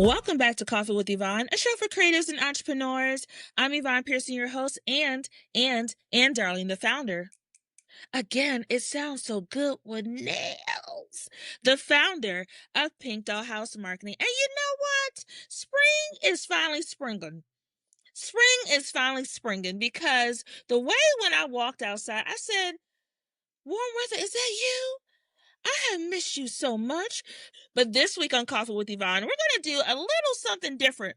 Welcome back to Coffee with Yvonne, a show for creatives and entrepreneurs. I'm Yvonne Pearson, your host, and Darling, the founder. Again, it sounds so good with nails. The founder of Pink Doll House Marketing. And you know what? Spring is finally springing. Spring is finally springing because the way when I walked outside, I said, "Warm weather, is that you? I have missed you so much." But this week on Coffee with Yvonne, we're going to do a little something different.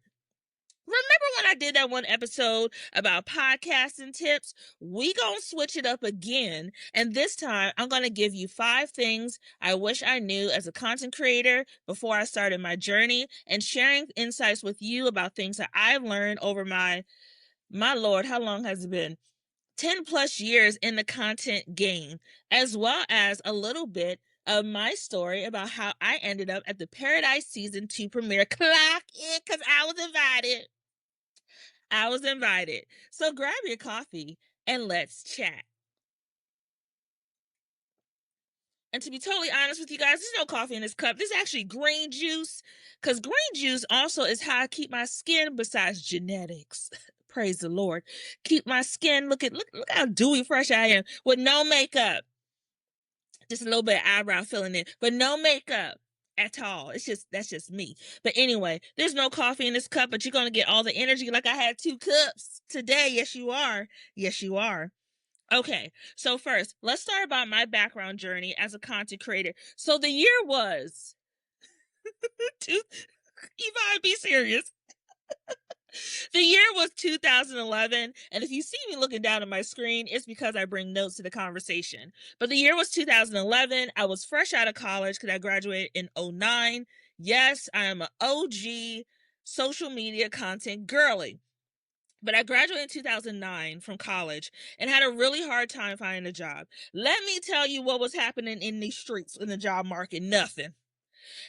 Remember when I did that one episode about podcasting tips? We gonna switch it up again. And this time I'm gonna give you 5 things I wish I knew as a content creator before I started my journey, and sharing insights with you about things that I've learned over my Lord, how long has it been? 10 plus years in the content game, as well as a little bit of my story about how I ended up at the Paradise Season 2 premiere. Clock it, because I was invited. So grab your coffee and let's chat. And to be totally honest with you guys, there's no coffee in this cup. This is actually green juice, because green juice also is how I keep my skin besides genetics. Praise the Lord. Keep my skin, look how dewy fresh I am with no makeup. Just a little bit of eyebrow filling in, but no makeup at all. That's just me. But anyway, there's no coffee in this cup, but you're going to get all the energy like I had 2 cups today. Yes, you are. Okay, so first, let's start about my background journey as a content creator. So the year was, Yvonne, be serious. The year was 2011, and if you see me looking down at my screen, it's because I bring notes to the conversation. But the year was 2011. I was fresh out of college because I graduated in 2009. Yes, I am an OG social media content girly. But I graduated in 2009 from college and had a really hard time finding a job. Let me tell you what was happening in these streets in the job market.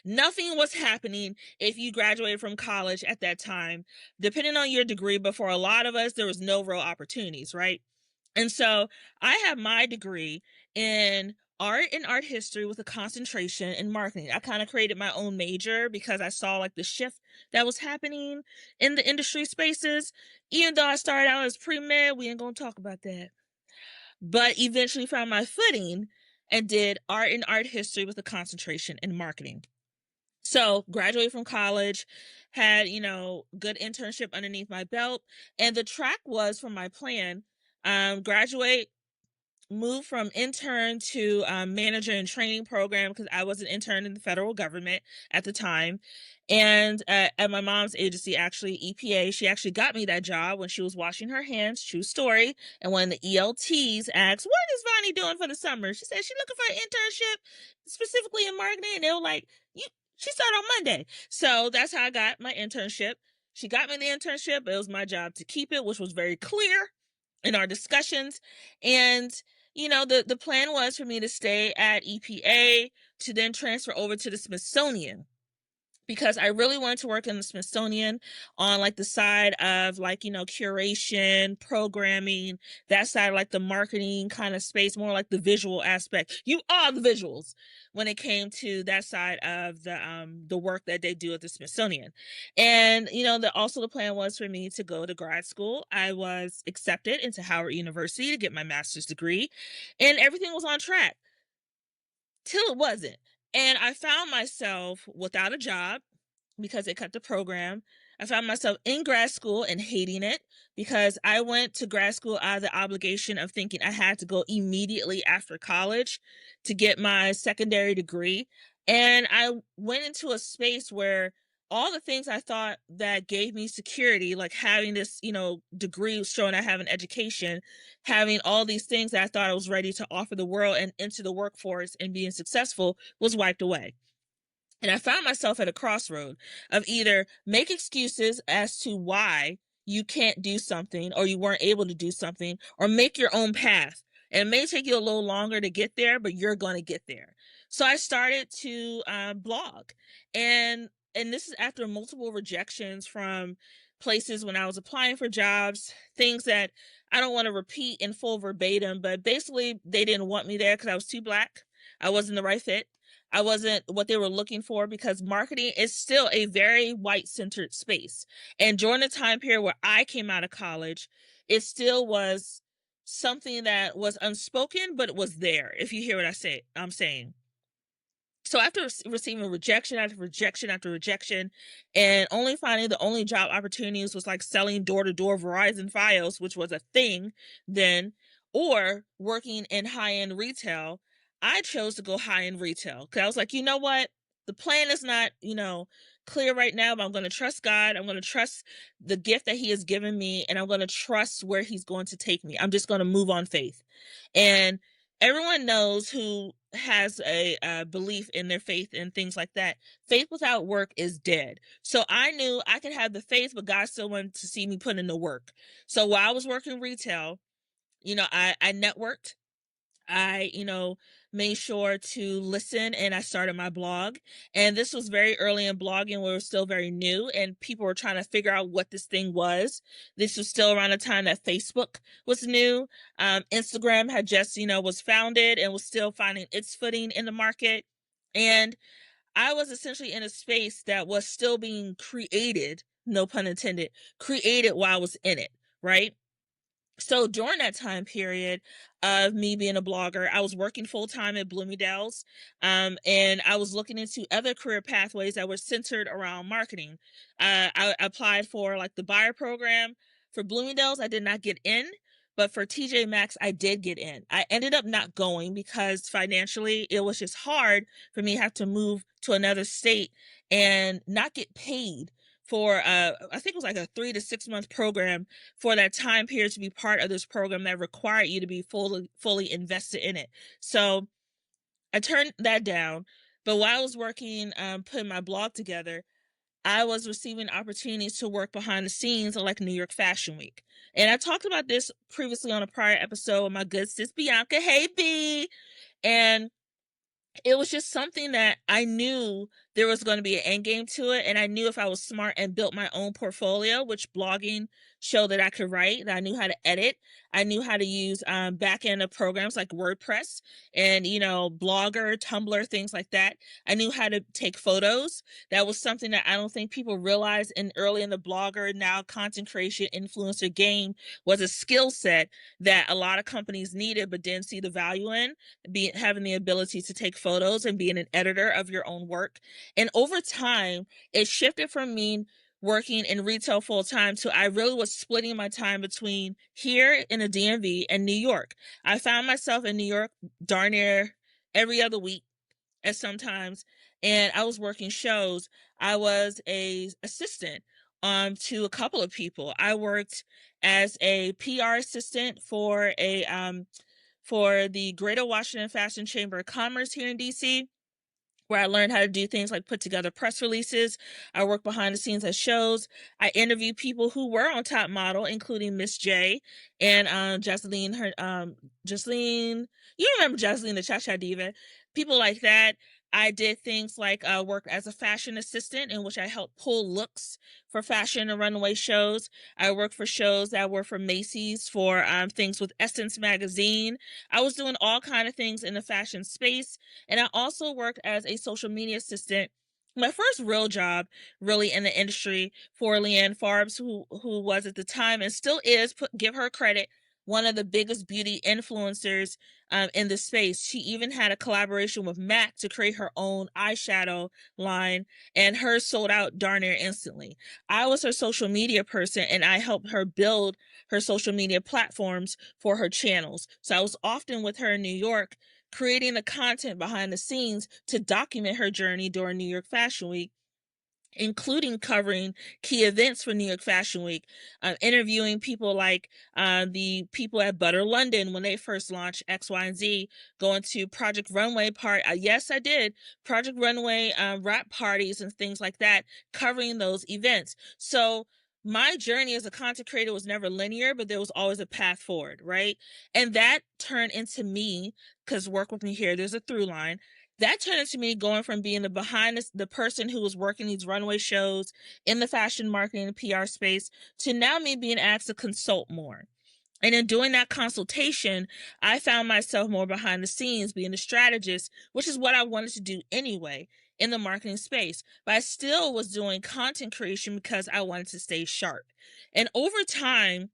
Nothing was happening if you graduated from college at that time, depending on your degree. But for a lot of us, there was no real opportunities, right? And so I have my degree in art and art history with a concentration in marketing. I kind of created my own major because I saw like the shift that was happening in the industry spaces. Even though I started out as pre-med, we ain't gonna talk about that. But eventually found my footing and did art and art history with a concentration in marketing. So graduated from college, had, good internship underneath my belt. And the track was from my plan, graduate, move from intern to manager and training program, because I was an intern in the federal government at the time. And at my mom's agency, actually, EPA, she actually got me that job when she was washing her hands. True story. And when the ELTs asked, "What is Vonnie doing for the summer?" She said she's looking for an internship specifically in marketing. And they were like, she started on Monday. So that's how I got my internship. She got me the internship, but it was my job to keep it, which was very clear in our discussions. And the plan was for me to stay at EPA to then transfer over to the Smithsonian, because I really wanted to work in the Smithsonian on like the side of curation, programming, that side of like the marketing kind of space, more like the visual aspect. You are the visuals when it came to that side of the work that they do at the Smithsonian. And also the plan was for me to go to grad school. I was accepted into Howard University to get my master's degree, and everything was on track till it wasn't. And I found myself without a job because they cut the program. I found myself in grad school and hating it, because I went to grad school out of the obligation of thinking I had to go immediately after college to get my secondary degree. And I went into a space where all the things I thought that gave me security, like having this, degree showing I have an education, having all these things that I thought I was ready to offer the world and into the workforce and being successful, was wiped away. And I found myself at a crossroad of either make excuses as to why you can't do something or you weren't able to do something, or make your own path. And it may take you a little longer to get there, but you're going to get there. So I started to blog. And this is after multiple rejections from places when I was applying for jobs, things that I don't want to repeat in full verbatim, but basically they didn't want me there because I was too Black. I wasn't the right fit. I wasn't what they were looking for, because marketing is still a very white-centered space. And during the time period where I came out of college, it still was something that was unspoken, but it was there, if you hear what I'm saying. So after receiving rejection after rejection after rejection, and only finding the only job opportunities was like selling door-to-door Verizon Fios, which was a thing then, or working in high-end retail, I chose to go high-end retail, because I was like, you know what, the plan is not, clear right now, but I'm going to trust God. I'm going to trust the gift that he has given me, and I'm going to trust where he's going to take me. I'm just going to move on faith. And everyone knows, who has a belief in their faith and things like that, faith without work is dead. So I knew I could have the faith, but God still wanted to see me put in the work. So while I was working retail, I networked. I, made sure to listen, and I started my blog. And this was very early in blogging, where it was still very new and people were trying to figure out what this thing was. This was still around the time that Facebook was new. Instagram had just, was founded and was still finding its footing in the market. And I was essentially in a space that was still being created, no pun intended, created while I was in it, right? So during that time period of me being a blogger, I was working full time at Bloomingdale's, and I was looking into other career pathways that were centered around marketing. I applied for like the buyer program for Bloomingdale's. I did not get in, but for TJ Maxx, I did get in. I ended up not going because financially it was just hard for me to have to move to another state and not get paid for I think it was like a 3 to 6 month program for that time period to be part of this program that required you to be fully invested in it. So I turned that down. But while I was working, putting my blog together, I was receiving opportunities to work behind the scenes of like New York Fashion Week. And I talked about this previously on a prior episode with my good sis Bianca. Hey B. And it was just something that I knew there was going to be an end game to it. And I knew if I was smart and built my own portfolio, which blogging showed that I could write, that I knew how to edit. I knew how to use back end of programs like WordPress and, Blogger, Tumblr, things like that. I knew how to take photos. That was something that I don't think people realized early in the blogger, now content creation influencer game, was a skill set that a lot of companies needed, but didn't see the value in, having the ability to take photos and being an editor of your own work. And over time, it shifted from me working in retail full time to I really was splitting my time between here in the DMV and New York. I found myself in New York darn near every other week at sometimes, and I was working shows. I was a assistant to a couple of people. I worked as a PR assistant for the Greater Washington Fashion Chamber of Commerce here in DC, where I learned how to do things like put together press releases. I work behind the scenes at shows. I interview people who were on Top Model, including Miss J and Jocelyn. Jocelyn, you remember Jocelyn, the Cha Cha Diva, people like that. I did things like work as a fashion assistant, in which I helped pull looks for fashion and runway shows. I worked for shows that were for Macy's, for things with Essence magazine. I was doing all kind of things in the fashion space. And I also worked as a social media assistant. My first real job, really in the industry, for Leanne Farbs, who was at the time and still is, give her credit, one of the biggest beauty influencers in the space. She even had a collaboration with MAC to create her own eyeshadow line, and hers sold out darn near instantly. I was her social media person, and I helped her build her social media platforms for her channels. So I was often with her in New York, creating the content behind the scenes to document her journey during New York Fashion Week, including covering key events for New York Fashion Week, interviewing people like the people at Butter London when they first launched X, Y, and Z, going to Project Runway yes, I did Project Runway wrap parties and things like that, covering those events. So my journey as a content creator was never linear, but there was always a path forward, right? And that turned into me, because work with me here, there's a through line. That turned into me going from being the person who was working these runway shows in the fashion marketing and PR space, to now me being asked to consult more. And in doing that consultation, I found myself more behind the scenes being a strategist, which is what I wanted to do anyway in the marketing space. But I still was doing content creation because I wanted to stay sharp. And over time,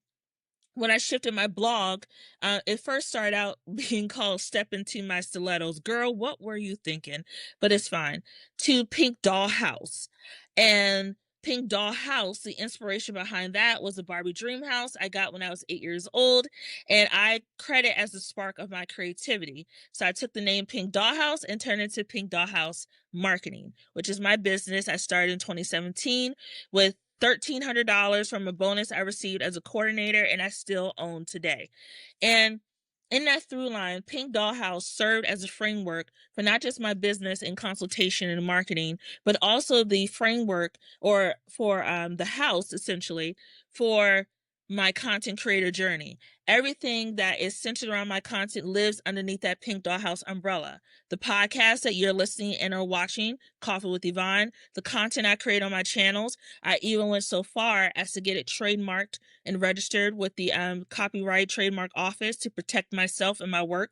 when I shifted my blog, it first started out being called Step Into My Stilettos. Girl, what were you thinking? But it's fine. To Pink Doll House. And Pink Doll House, the inspiration behind that was a Barbie dream house I got when I was 8 years old, and I credit as the spark of my creativity. So I took the name Pink Doll House and turned it into Pink Doll House Marketing, which is my business. I started in 2017 with $1,300 from a bonus I received as a coordinator, and I still own today. And in that through line, Pink Dollhouse served as a framework for not just my business and consultation and marketing, but also the framework or for the house, essentially, for my content creator journey. Everything that is centered around my content lives underneath that Pink Dollhouse umbrella. The podcast that you're listening and are watching, Coffee with Yvonne, the content I create on my channels, I even went so far as to get it trademarked and registered with the Copyright Trademark Office to protect myself and my work.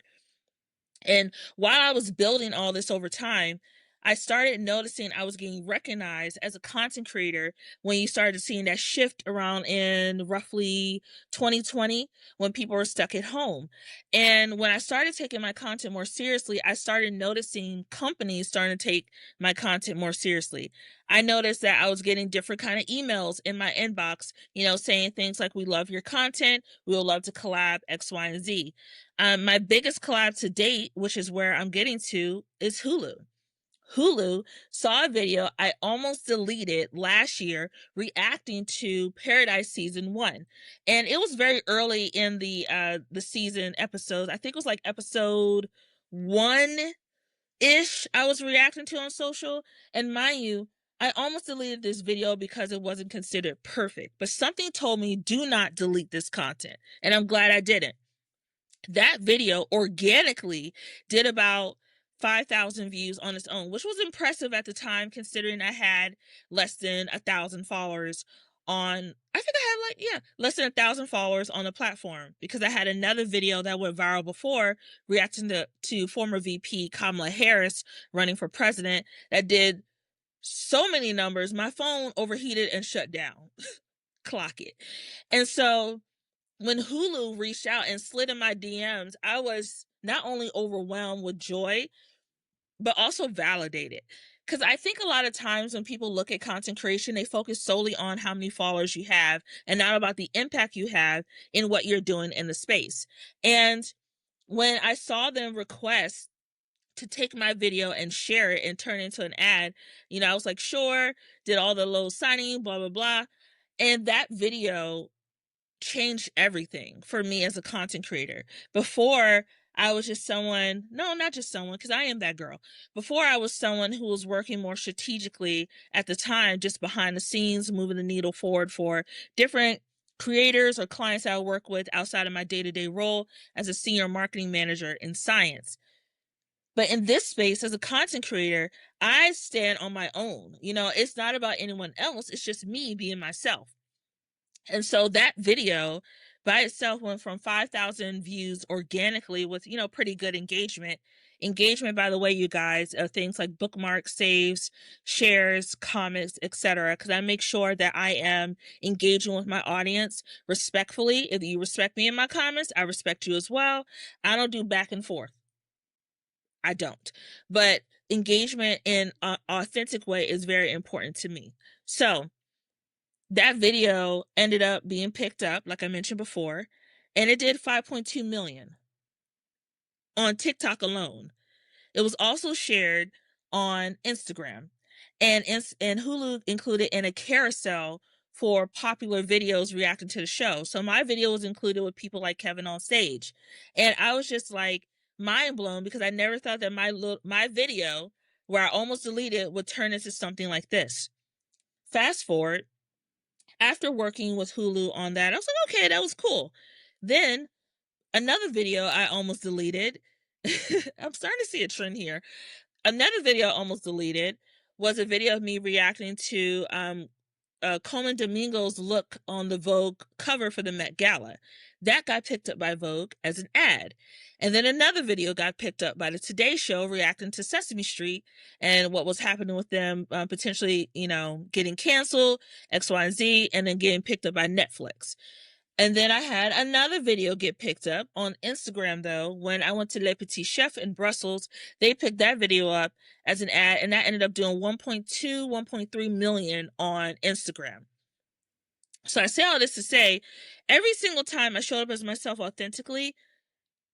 And while I was building all this over time, I started noticing I was getting recognized as a content creator when you started seeing that shift around in roughly 2020 when people were stuck at home. And when I started taking my content more seriously, I started noticing companies starting to take my content more seriously. I noticed that I was getting different kind of emails in my inbox, saying things like, "We love your content. We would love to collab X, Y, and Z." My biggest collab to date, which is where I'm getting to, is Hulu. Hulu saw a video I almost deleted last year reacting to Paradise season 1. And it was very early in the season episodes. I think it was like episode 1-ish I was reacting to on social. And mind you, I almost deleted this video because it wasn't considered perfect. But something told me, do not delete this content. And I'm glad I didn't. That video organically did about 5,000 views on its own, which was impressive at the time, considering I had less than 1,000 followers on, I think I had less than 1,000 followers on the platform, because I had another video that went viral before reacting to former VP Kamala Harris running for president that did so many numbers, my phone overheated and shut down. Clock it. And so when Hulu reached out and slid in my DMs, I was not only overwhelmed with joy, but also validated. Because I think a lot of times when people look at content creation, they focus solely on how many followers you have and not about the impact you have in what you're doing in the space. And when I saw them request to take my video and share it and turn it into an ad, I was like, sure, did all the little signing, blah, blah, blah. And that video changed everything for me as a content creator. Before, I was just someone, no, not just someone, because I am that girl. Before, I was someone who was working more strategically at the time, just behind the scenes, moving the needle forward for different creators or clients I work with outside of my day-to-day role as a senior marketing manager in science. But in this space, as a content creator, I stand on my own. It's not about anyone else. It's just me being myself. And so that video by itself went from 5,000 views organically with, pretty good engagement. Engagement, by the way, you guys, things like bookmarks, saves, shares, comments, etc. Because I make sure that I am engaging with my audience respectfully. If you respect me in my comments, I respect you as well. I don't do back and forth. I don't. But engagement in an authentic way is very important to me. So that video ended up being picked up, like I mentioned before, and it did 5.2 million on TikTok alone. It was also shared on Instagram, and Hulu included in a carousel for popular videos reacting to the show. So my video was included with people like Kevin on stage, and I was just like mind blown, because I never thought that my video, where I almost deleted, would turn into something like this. Fast forward, after working with Hulu on that, I was like, okay, that was cool. Then another video I almost deleted. I'm starting to see a trend here. Another video I almost deleted was a video of me reacting to Coleman Domingo's look on the Vogue cover for the Met Gala. That got picked up by Vogue as an ad. And then another video got picked up by the Today Show reacting to Sesame Street and what was happening with them potentially, getting canceled, X, Y, and Z, and then getting picked up by Netflix. And then I had another video get picked up on Instagram, though. When I went to Le Petit Chef in Brussels, they picked that video up as an ad, and that ended up doing 1.2, 1.3 million on Instagram. So I say all this to say, every single time I showed up as myself authentically,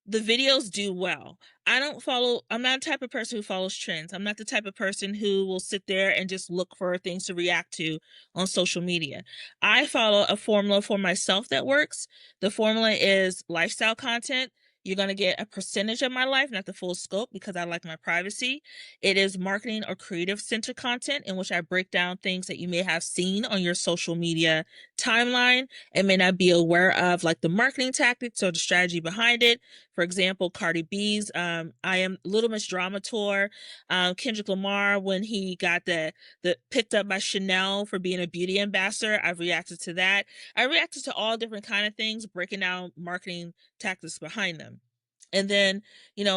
the videos do well. I'm not the type of person who follows trends. I'm not the type of person who will sit there and just look for things to react to on social media. I follow a formula for myself that works. The formula is lifestyle content. You're going to get a percentage of my life, not the full scope, because I like my privacy. It is marketing or creative center content in which I break down things that you may have seen on your social media timeline and may not be aware of, like the marketing tactics or the strategy behind it. For example, Cardi B's I Am Little Miss Drama tour, Kendrick Lamar, when he got the picked up by Chanel for being a beauty ambassador, I've reacted to that. I reacted to all different kind of things, breaking down marketing tactics behind them. And then,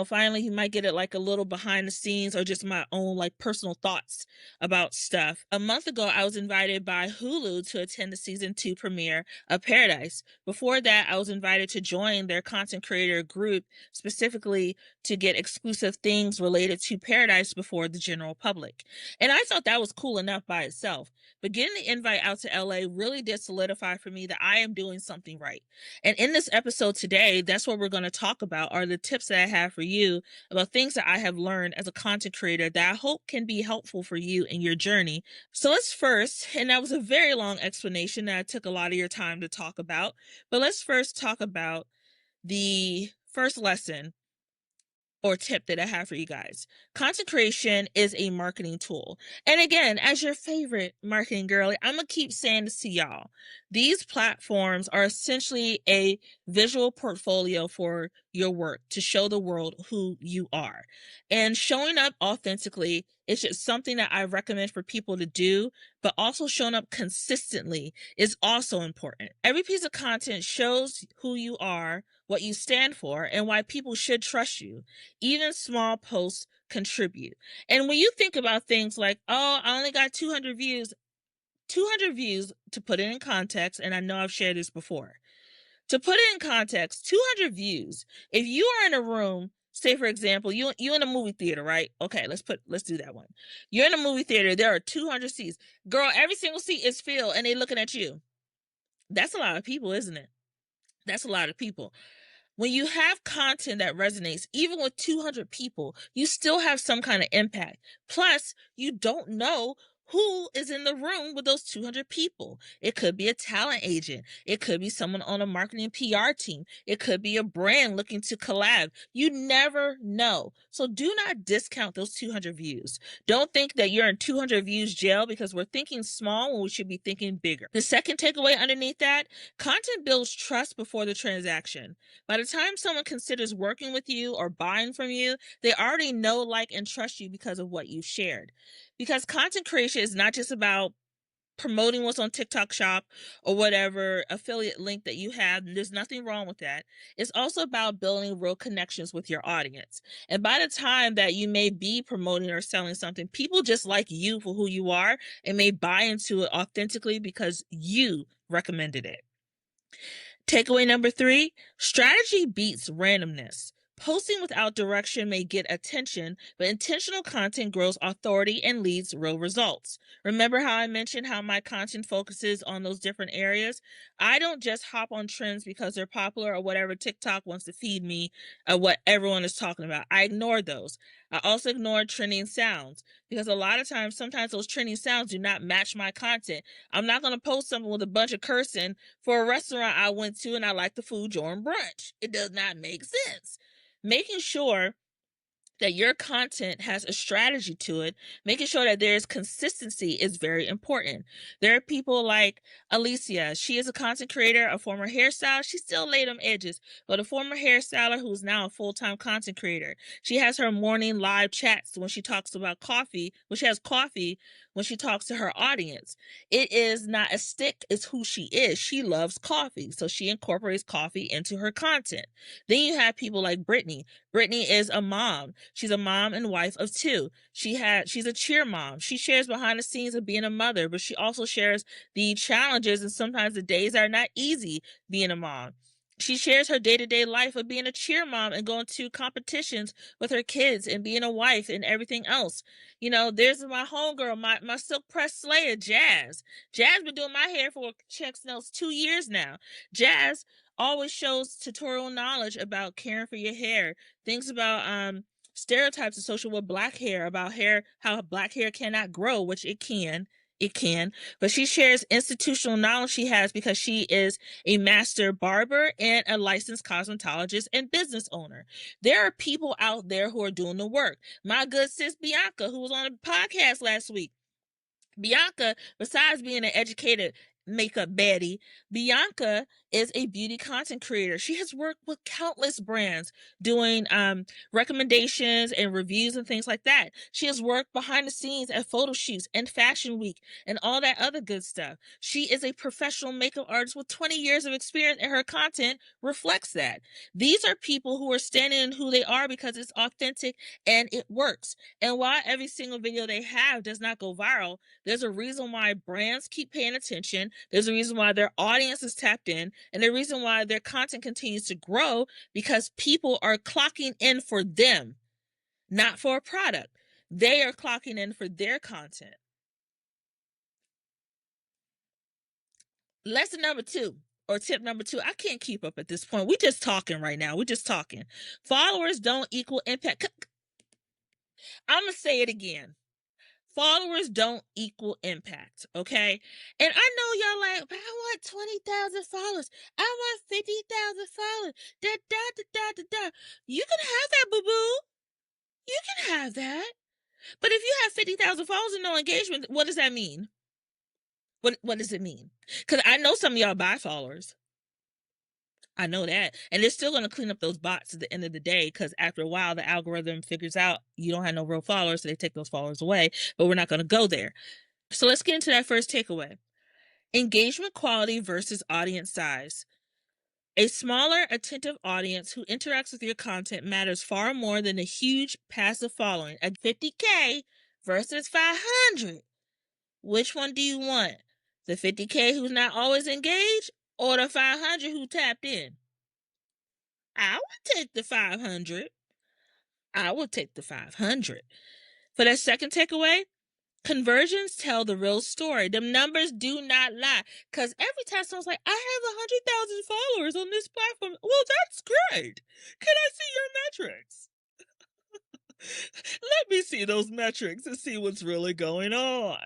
finally he might get it like a little behind the scenes or just my own like personal thoughts about stuff. A month ago, I was invited by Hulu to attend the season 2 premiere of Paradise. Before that, I was invited to join their content creator group specifically to get exclusive things related to Paradise before the general public. And I thought that was cool enough by itself. But getting the invite out to LA really did solidify for me that I am doing something right. And in this episode today, that's what we're going to talk about are the tips that I have for you about things that I have learned as a content creator that I hope can be helpful for you in your journey. So let's first, and that was a very long explanation that I took a lot of your time to talk about, but let's first talk about the first lesson or tip that I have for you guys. Content creation is a marketing tool. And again, as your favorite marketing girly, I'm going to keep saying this to y'all. These platforms are essentially a visual portfolio for your work to show the world who you are. And showing up authentically is just something that I recommend for people to do, but also showing up consistently is also important. Every piece of content shows who you are, what you stand for, and why people should trust you. Even small posts contribute. And when you think about things like, oh, I only got 200 views, to put it in context, and I know I've shared this before. To put it in context, 200 views, if you are in a room, say for example, you in a movie theater, right? Okay, let's do that one. You're in a movie theater, there are 200 seats. Girl, every single seat is filled and they looking at you. That's a lot of people, isn't it? That's a lot of people. When you have content that resonates, even with 200 people, you still have some kind of impact. Plus, you don't know who is in the room with those 200 people. It could be a talent agent. It could be someone on a marketing PR team. It could be a brand looking to collab. You never know. So do not discount those 200 views. Don't think that you're in 200 views jail because we're thinking small when we should be thinking bigger. The second takeaway underneath that, content builds trust before the transaction. By the time someone considers working with you or buying from you, they already know, like, and trust you because of what you've shared. Because content creation is not just about promoting what's on TikTok Shop or whatever affiliate link that you have. There's nothing wrong with that. It's also about building real connections with your audience. And by the time that you may be promoting or selling something, people just like you for who you are and may buy into it authentically because you recommended it. Takeaway number 3, strategy beats randomness. Posting without direction may get attention, but intentional content grows authority and leads real results. Remember how I mentioned how my content focuses on those different areas? I don't just hop on trends because they're popular or whatever TikTok wants to feed me what everyone is talking about. I ignore those. I also ignore trending sounds because a lot of times, sometimes those trending sounds do not match my content. I'm not going to post something with a bunch of cursing for a restaurant I went to and I like the food during brunch. It does not make sense. Making sure that your content has a strategy to it, making sure that there's consistency is very important. There are people like Alicia. She is a content creator, a former hairstylist. She still laid them edges, but a former hairstyler who's now a full-time content creator. She has her morning live chats when she talks about coffee, when she has coffee when she talks to her audience. It is not a stick, it's who she is. She loves coffee, so she incorporates coffee into her content. Then you have people like Brittany. Brittany is a mom. She's a mom and wife of two. She's a cheer mom. She shares behind the scenes of being a mother, but she also shares the challenges and sometimes the days are not easy being a mom. She shares her day-to-day life of being a cheer mom and going to competitions with her kids and being a wife and everything else. You know, there's my homegirl, my silk press slayer, Jazz. Jazz been doing my hair for checks knows 2 years now. Jazz always shows tutorial knowledge about caring for your hair, things about stereotypes associated with black hair, about hair, how black hair cannot grow, which it can. It can, but she shares institutional knowledge she has because she is a master barber and a licensed cosmetologist and business owner. There are people out there who are doing the work. My good sis Bianca, who was on a podcast last week, Bianca, besides being an educated makeup baddie, Bianca is a beauty content creator. She has worked with countless brands doing recommendations and reviews and things like that. She has worked behind the scenes at photo shoots and fashion week and all that other good stuff. She is a professional makeup artist with 20 years of experience, and her content reflects that. These are people who are standing in who they are because it's authentic and it works. And while every single video they have does not go viral, there's a reason why brands keep paying attention. There's a reason why their audience is tapped in, and the reason why their content continues to grow, because people are clocking in for them, not for a product. They are clocking in for their content. Lesson number 2, or tip number 2, I can't keep up at this point. We're just talking right now. We're just talking. Followers don't equal impact. I'm going to say it again. Followers don't equal impact, okay? And I know y'all like, but I want 20,000 followers. I want 50,000 followers. Da, da, da, da, da, da. You can have that, boo-boo. You can have that. But if you have 50,000 followers and no engagement, what does that mean? What does it mean? Because I know some of y'all buy followers. I know that. And they're still going to clean up those bots at the end of the day, because after a while, the algorithm figures out you don't have no real followers, so they take those followers away. But we're not going to go there. So let's get into that first takeaway. Engagement quality versus audience size. A smaller, attentive audience who interacts with your content matters far more than a huge passive following. At 50K versus 500. Which one do you want? The 50K who's not always engaged, or the 500 who tapped in? I would take the 500. I would take the 500. For that second takeaway, conversions tell the real story. The numbers do not lie. Because every time someone's like, I have 100,000 followers on this platform. Well, that's great. Can I see your metrics? Let me see those metrics and see what's really going on.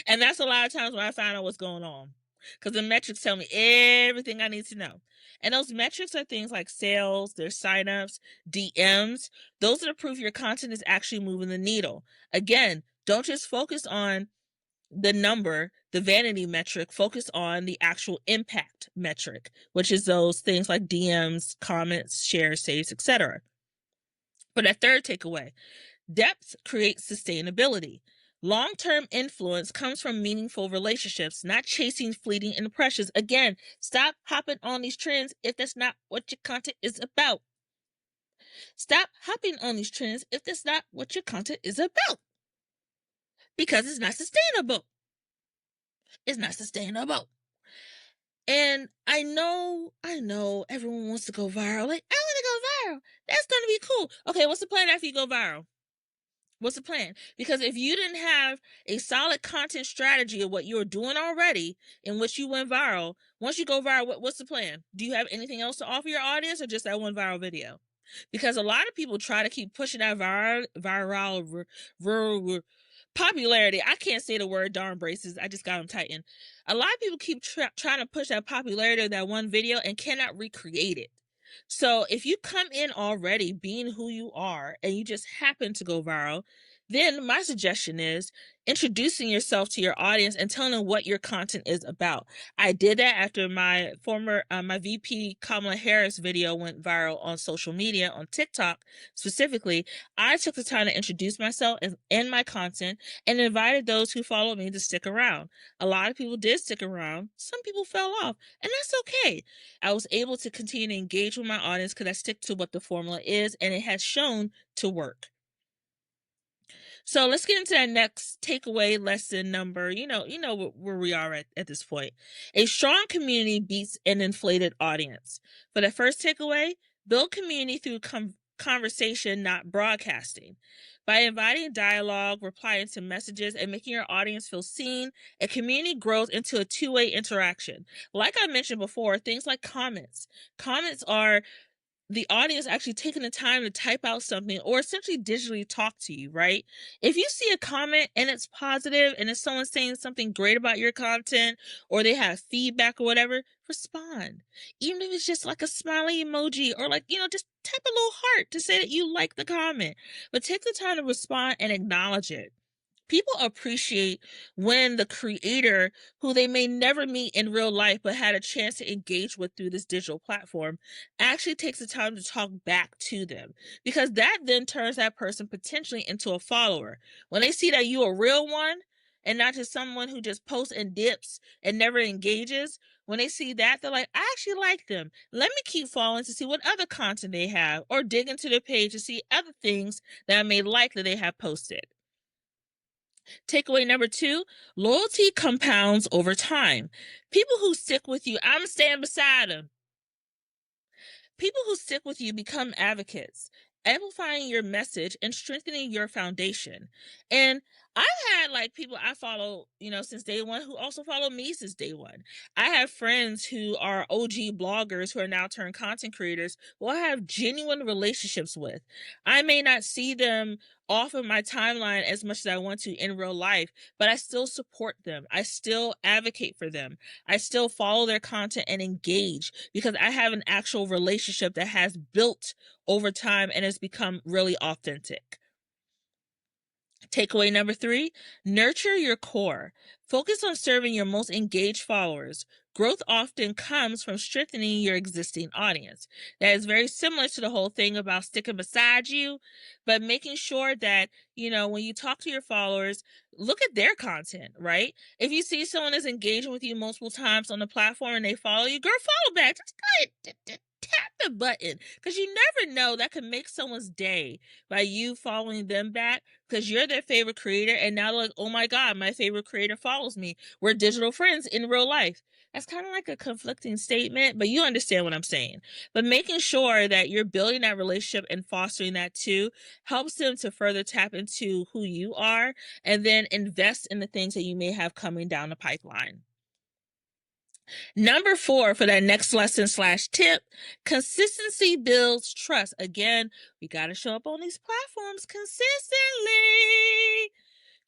And that's a lot of times when I find out what's going on. Because the metrics tell me everything I need to know. And those metrics are things like sales, their signups, DMs. Those are the proof your content is actually moving the needle. Again, don't just focus on the number, the vanity metric. Focus on the actual impact metric, which is those things like DMs, comments, shares, saves, etc. For that third takeaway, depth creates sustainability. Long-term influence comes from meaningful relationships, not chasing fleeting impressions. Again, stop hopping on these trends if that's not what your content is about. Stop hopping on these trends if that's not what your content is about. Because it's not sustainable. It's not sustainable. And I know everyone wants to go viral. Like, I want to go viral. That's going to be cool. Okay, what's the plan after you go viral? What's the plan? Because if you didn't have a solid content strategy of what you were doing already in which you went viral, once you go viral, what's the plan? Do you have anything else to offer your audience, or just that one viral video? Because a lot of people try to keep pushing that viral popularity. I can't say the word, darn braces. I just got them tightened. A lot of people keep trying to push that popularity of that one video and cannot recreate it. So if you come in already being who you are and you just happen to go viral, Then my suggestion is introducing yourself to your audience and telling them what your content is about. I did that after my my VP Kamala Harris video went viral on social media, on TikTok specifically. I took the time to introduce myself and my content and invited those who follow me to stick around. A lot of people did stick around. Some people fell off, and that's okay. I was able to continue to engage with my audience because I stick to what the formula is, and it has shown to work. So let's get into that next takeaway lesson number. Where we are at this point. A strong community beats an inflated audience. For the first takeaway, build community through conversation, not broadcasting. By inviting dialogue, replying to messages, and making your audience feel seen, a community grows into a two-way interaction. Like I mentioned before, things like comments. Comments are the audience actually taking the time to type out something or essentially digitally talk to you, right? If you see a comment and it's positive and it's someone saying something great about your content or they have feedback or whatever, respond. Even if it's just like a smiley emoji or just type a little heart to say that you like the comment. But take the time to respond and acknowledge it. People appreciate when the creator, who they may never meet in real life but had a chance to engage with through this digital platform, actually takes the time to talk back to them, because that then turns that person potentially into a follower. When they see that you're a real one and not just someone who just posts and dips and never engages, when they see that, they're like, I actually like them. Let me keep following to see what other content they have, or dig into their page to see other things that I may like that they have posted. Takeaway number 2, loyalty compounds over time. People who stick with you, I'm staying beside them. People who stick with you become advocates, amplifying your message and strengthening your foundation. And I've had people I follow, since day one, who also follow me since day one. I have friends who are OG bloggers who are now turned content creators who I have genuine relationships with. I may not see them off of my timeline as much as I want to in real life, but I still support them. I still advocate for them. I still follow their content and engage because I have an actual relationship that has built over time and has become really authentic. Takeaway number 3, nurture your core. Focus on serving your most engaged followers. Growth often comes from strengthening your existing audience. That is very similar to the whole thing about sticking beside you, but making sure that, when you talk to your followers, look at their content, right? If you see someone is engaging with you multiple times on the platform and they follow you, girl, follow back. Just go ahead, tap the button, because you never know, that could make someone's day by you following them back, because you're their favorite creator and now they're like, oh my god, my favorite creator follows me. We're digital friends in real life. That's kind of like a conflicting statement, but you understand what I'm saying. But making sure that you're building that relationship and fostering that too helps them to further tap into who you are and then invest in the things that you may have coming down the pipeline. Number 4 for that next lesson / tip, consistency builds trust. Again, we got to show up on these platforms consistently.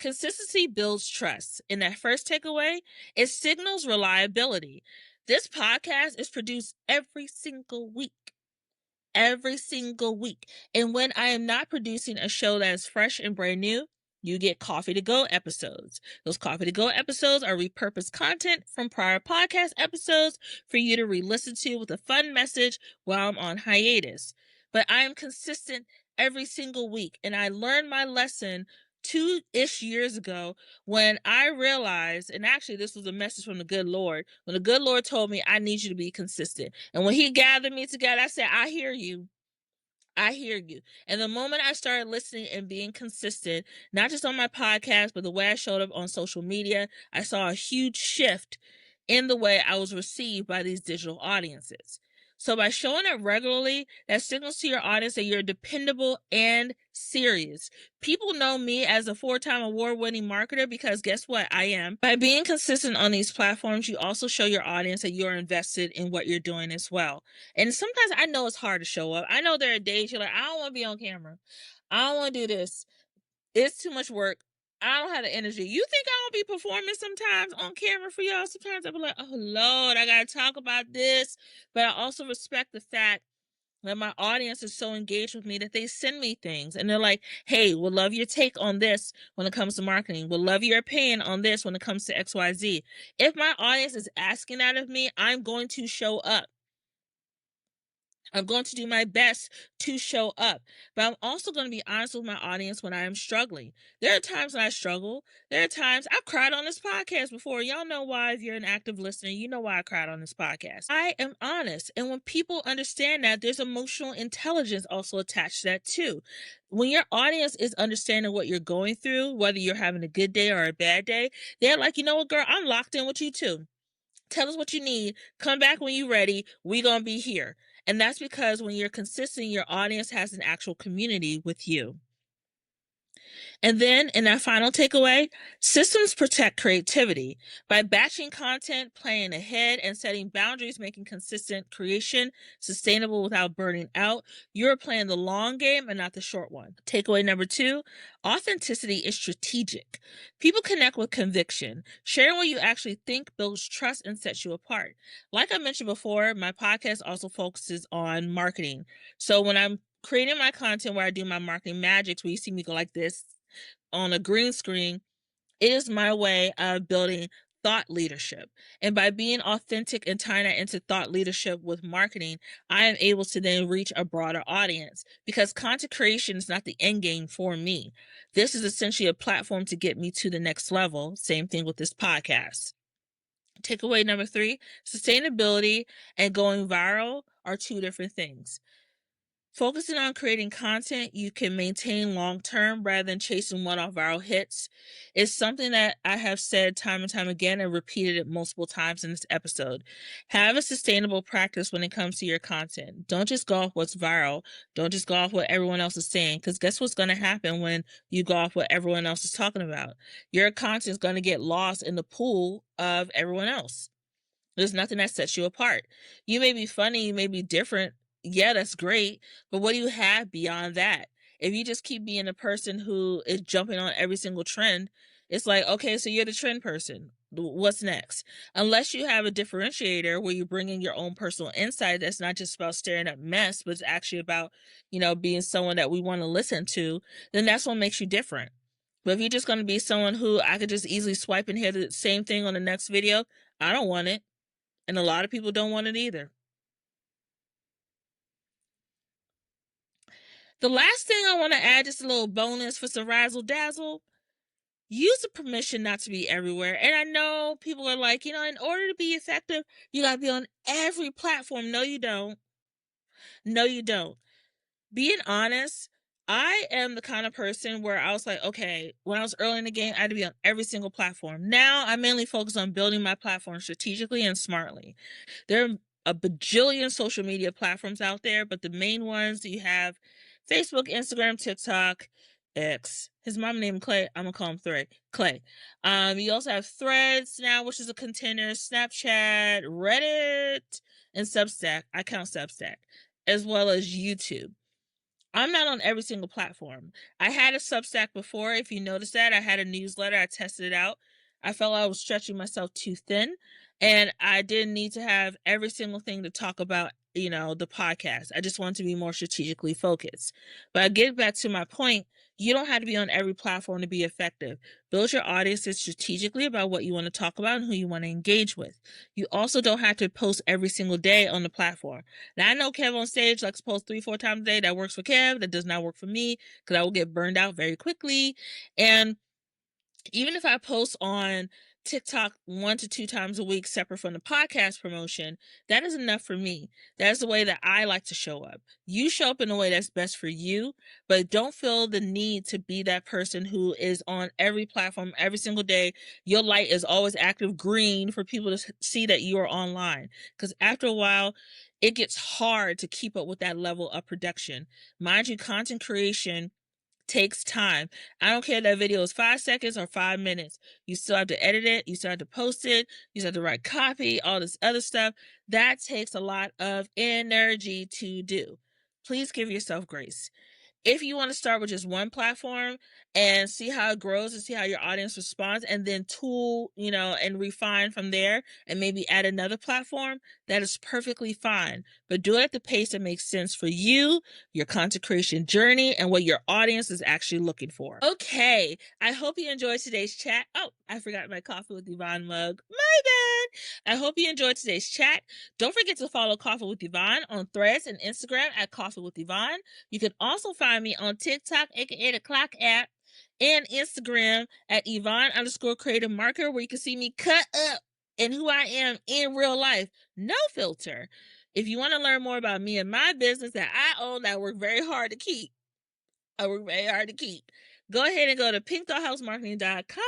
Consistency builds trust. In that first takeaway, it signals reliability. This podcast is produced every single week. Every single week. And when I am not producing a show that is fresh and brand new, you get Coffee to Go episodes. Those Coffee to Go episodes are repurposed content from prior podcast episodes for you to re-listen to with a fun message while I'm on hiatus. But I am consistent every single week, and I learned my lesson 2-ish years ago when I realized, and actually this was a message from the good Lord, when the good Lord told me, I need you to be consistent. And when he gathered me together, I said, I hear you. I hear you. And the moment I started listening and being consistent, not just on my podcast, but the way I showed up on social media, I saw a huge shift in the way I was received by these digital audiences. So by showing up regularly, that signals to your audience that you're dependable and serious. People know me as a 4-time award-winning marketer because guess what? I am. By being consistent on these platforms, you also show your audience that you're invested in what you're doing as well. And sometimes I know it's hard to show up. I know there are days you're like, I don't want to be on camera. I don't want to do this. It's too much work. I don't have the energy. You think I don't be performing sometimes on camera for y'all? Sometimes I'll be like, oh Lord, I gotta talk about this. But I also respect the fact that my audience is so engaged with me that they send me things and they're like, hey, we'll love your take on this when it comes to marketing. We'll love your opinion on this when it comes to XYZ. If my audience is asking that of me, I'm going to show up. I'm going to do my best to show up, but I'm also going to be honest with my audience when I am struggling. There are times when I struggle. There are times I've cried on this podcast before. Y'all know why. If you're an active listener, you know why I cried on this podcast. I am honest. And when people understand that, there's emotional intelligence also attached to that too. When your audience is understanding what you're going through, whether you're having a good day or a bad day, they're like, you know what, girl, I'm locked in with you too. Tell us what you need. Come back when you're ready. We're going to be here. And that's because when you're consistent, your audience has an actual community with you. And then in that final takeaway, systems protect creativity. By batching content, planning ahead, and setting boundaries, making consistent creation sustainable without burning out, you're playing the long game and not the short one. Takeaway number 2, authenticity is strategic. People connect with conviction. Sharing what you actually think builds trust and sets you apart. Like I mentioned before, my podcast also focuses on marketing. So when I'm creating my content where I do my marketing magics, where you see me go like this on a green screen, it is my way of building thought leadership. And by being authentic and tying that into thought leadership with marketing, I am able to then reach a broader audience because content creation is not the end game for me. This is essentially a platform to get me to the next level. Same thing with this podcast. Takeaway number 3, sustainability and going viral are two different things. Focusing on creating content you can maintain long term rather than chasing one-off viral hits is something that I have said time and time again and repeated it multiple times in this episode. Have a sustainable practice when it comes to your content. Don't just go off what's viral. Don't just go off what everyone else is saying, because guess what's going to happen when you go off what everyone else is talking about? Your content is going to get lost in the pool of everyone else. There's nothing that sets you apart. You may be funny, you may be different. Yeah, that's great. But what do you have beyond that? If you just keep being a person who is jumping on every single trend, it's like, okay, so you're the trend person. What's next? Unless you have a differentiator where you bring in your own personal insight that's not just about staring at mess, but it's actually about, being someone that we want to listen to, then that's what makes you different. But if you're just going to be someone who I could just easily swipe and hear the same thing on the next video, I don't want it. And a lot of people don't want it either. The last thing I want to add, just a little bonus for some razzle dazzle. Use the permission not to be everywhere. And I know people are like, in order to be effective, you got to be on every platform. No, you don't. No, you don't. Being honest, I am the kind of person where I was like, okay, when I was early in the game, I had to be on every single platform. Now I mainly focus on building my platform strategically and smartly. There are a bajillion social media platforms out there, but the main ones you have Facebook, Instagram, TikTok, X. His mom named Clay. I'm gonna call him Clay. You also have Threads now, which is a container, Snapchat, Reddit, and Substack. I count Substack, as well as YouTube. I'm not on every single platform. I had a Substack before. If you noticed that, I had a newsletter. I tested it out. I felt I was stretching myself too thin, and I didn't need to have every single thing to talk about, the podcast. I just wanted to be more strategically focused. But I get back to my point. You don't have to be on every platform to be effective. Build your audiences strategically about what you want to talk about and who you want to engage with. You also don't have to post every single day on the platform. Now, I know Kev on stage likes to post 3-4 times a day. That works for Kev. That does not work for me because I will get burned out very quickly. And even if I post on TikTok 1 to 2 times a week separate from the podcast promotion, that is enough for me. That's the way that I like to show up. You show up in a way that's best for you, but don't feel the need to be that person who is on every platform every single day. Your light is always active green for people to see that you are online. Because after a while, it gets hard to keep up with that level of production. Mind you, content creation takes time. I don't care if that video is 5 seconds or 5 minutes. You still have to edit it. You still have to post it. You still have to write copy, all this other stuff. That takes a lot of energy to do. Please give yourself grace. If you want to start with just one platform and see how it grows and see how your audience responds, and then tool, and refine from there and maybe add another platform, that is perfectly fine. But do it at the pace that makes sense for you, your content creation journey, and what your audience is actually looking for. Okay, I hope you enjoyed today's chat. Oh, I forgot my Coffee with Yvonne mug. My bad. I hope you enjoyed today's chat. Don't forget to follow Coffee with Yvonne on Threads and Instagram at Coffee with Yvonne. You can also find me on TikTok, aka the Clock app, and Instagram at Yvonne_creative marker, where you can see me cut up and who I am in real life. No filter. If you want to learn more about me and my business that I own, that I work very hard to keep, go ahead and go to pinkdollhousemarketing.com.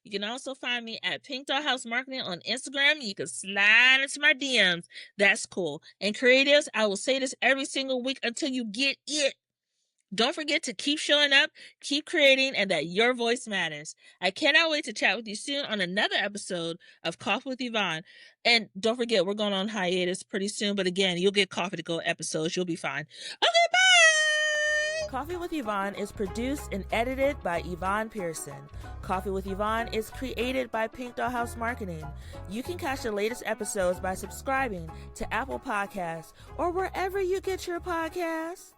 You can also find me at pinkdollhousemarketing on Instagram. You can slide into my DMs. That's cool. And creatives, I will say this every single week until you get it. Don't forget to keep showing up, keep creating, and that your voice matters. I cannot wait to chat with you soon on another episode of Coffee with Yvonne. And don't forget, we're going on hiatus pretty soon. But again, you'll get Coffee to Go episodes. You'll be fine. Okay, bye! Coffee with Yvonne is produced and edited by Yvonne Pearson. Coffee with Yvonne is created by Pink Dollhouse Marketing. You can catch the latest episodes by subscribing to Apple Podcasts or wherever you get your podcasts.